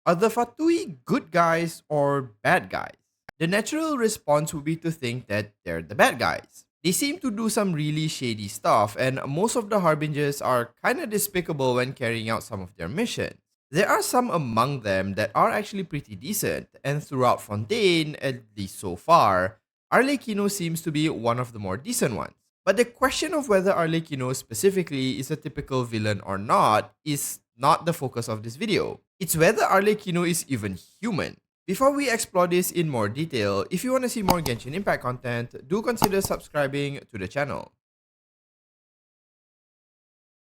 Are the fatui good guys or bad guys? The natural response would be to think that they're the bad guys. They seem to do some really shady stuff, and most of the harbingers are kinda despicable when carrying out some of their missions. There are some among them that are actually pretty decent, and throughout Fontaine, at least so far, Arlecchino seems to be one of the more decent ones. But the question of whether Arlecchino specifically is a typical villain or not is not the focus of this video. It's whether Arlecchino is even human. Before we explore this in more detail, if you want to see more Genshin Impact content, do consider subscribing to the channel.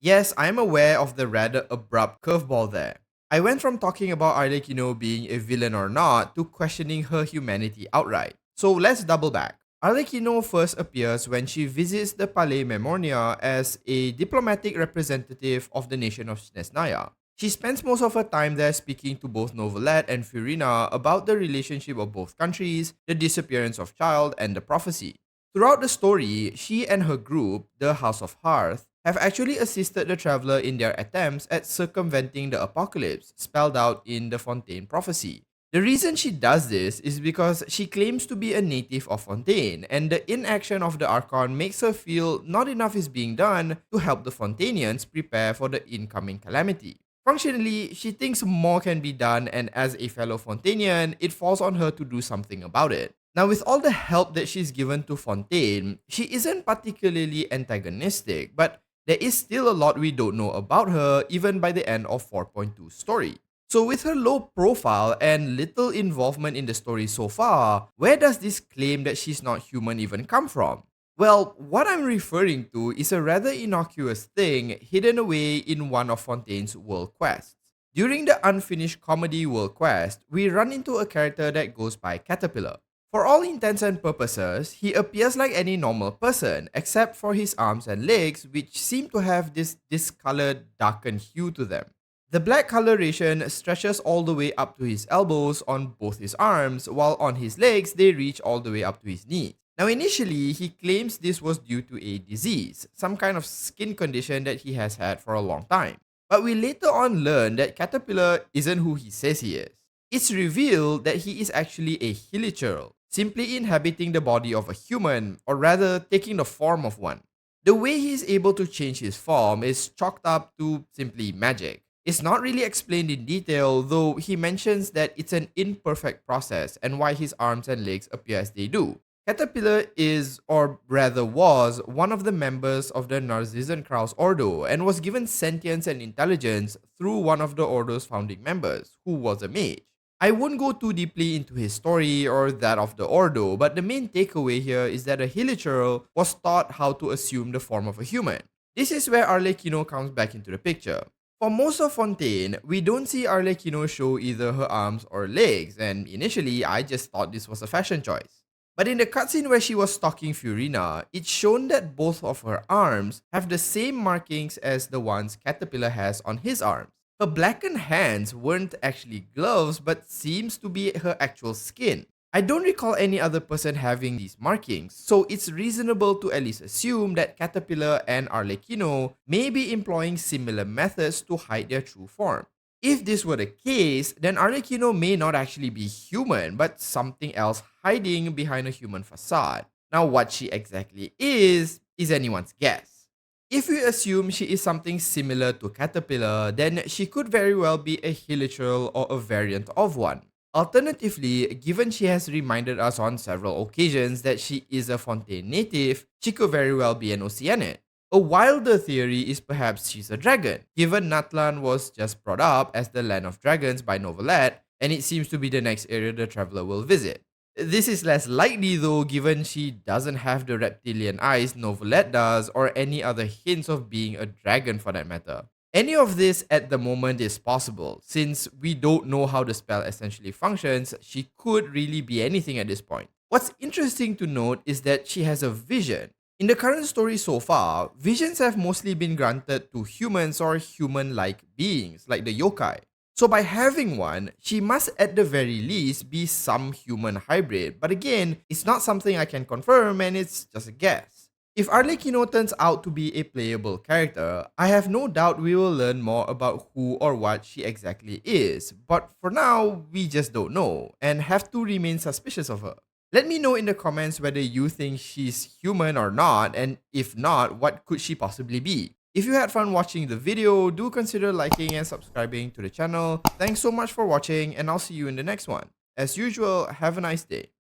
Yes, I am aware of the rather abrupt curveball there. I went from talking about Arlecchino being a villain or not to questioning her humanity outright. So let's double back. Arlecchino first appears when she visits the Palais Memornia as a diplomatic representative of the nation of Snesnaya. She spends most of her time there speaking to both Novelet and Furina about the relationship of both countries, the disappearance of child, and the prophecy. Throughout the story, she and her group, the House of Hearth, have actually assisted the traveler in their attempts at circumventing the apocalypse spelled out in the Fontaine prophecy. The reason she does this is because she claims to be a native of Fontaine, and the inaction of the Archon makes her feel not enough is being done to help the Fontainians prepare for the incoming calamity. Functionally, she thinks more can be done, and as a fellow Fontainian, it falls on her to do something about it. Now, with all the help that she's given to Fontaine, she isn't particularly antagonistic, but there is still a lot we don't know about her even by the end of 4.2's story. So, with her low profile and little involvement in the story so far, where does this claim that she's not human even come from? Well, what I'm referring to is a rather innocuous thing hidden away in one of Fontaine's world quests. During the unfinished comedy world quest, we run into a character that goes by Caterpillar. For all intents and purposes, he appears like any normal person, except for his arms and legs, which seem to have this discolored, darkened hue to them. The black coloration stretches all the way up to his elbows on both his arms, while on his legs they reach all the way up to his knees. Now, initially, he claims this was due to a disease, some kind of skin condition that he has had for a long time. But we later on learn that Caterpillar isn't who he says he is. It's revealed that he is actually a hilichurl, simply inhabiting the body of a human, or rather taking the form of one. The way he is able to change his form is chalked up to simply magic. It's not really explained in detail, though he mentions that it's an imperfect process and why his arms and legs appear as they do. Caterpillar is, or rather was, one of the members of the Narzissen Ordo and was given sentience and intelligence through one of the Ordo's founding members, who was a mage. I won't go too deeply into his story or that of the Ordo, but the main takeaway here is that a hilichurl was taught how to assume the form of a human. This is where Arlecchino comes back into the picture. For most of Fontaine, we don't see Arlecchino show either her arms or legs, and initially I just thought this was a fashion choice. But in the cutscene where she was stalking Furina, it's shown that both of her arms have the same markings as the ones Caterpillar has on his arms. Her blackened hands weren't actually gloves, but seems to be her actual skin. I don't recall any other person having these markings, so it's reasonable to at least assume that Caterpillar and Arlecchino may be employing similar methods to hide their true form. If this were the case, then Arlecchino may not actually be human, but something else hiding behind a human facade. Now, what she exactly is anyone's guess. If we assume she is something similar to Caterpillar, then she could very well be a hilichurl or a variant of one. Alternatively, given she has reminded us on several occasions that she is a Fontaine native, she could very well be an Oceanid. A wilder theory is perhaps she's a dragon, given Natlan was just brought up as the land of dragons by Novelet, and it seems to be the next area the traveler will visit. This is less likely though, given she doesn't have the reptilian eyes Novelet does, or any other hints of being a dragon for that matter. Any of this at the moment is possible. Since we don't know how the spell essentially functions, she could really be anything at this point. What's interesting to note is that she has a vision. In the current story so far, visions have mostly been granted to humans or human-like beings, like the yokai. So by having one, she must at the very least be some human hybrid. But again, it's not something I can confirm and it's just a guess. If Arlecchino turns out to be a playable character, I have no doubt we will learn more about who or what she exactly is, but for now, we just don't know and have to remain suspicious of her. Let me know in the comments whether you think she's human or not, and if not, what could she possibly be? If you had fun watching the video, do consider liking and subscribing to the channel. Thanks so much for watching, and I'll see you in the next one. As usual, have a nice day.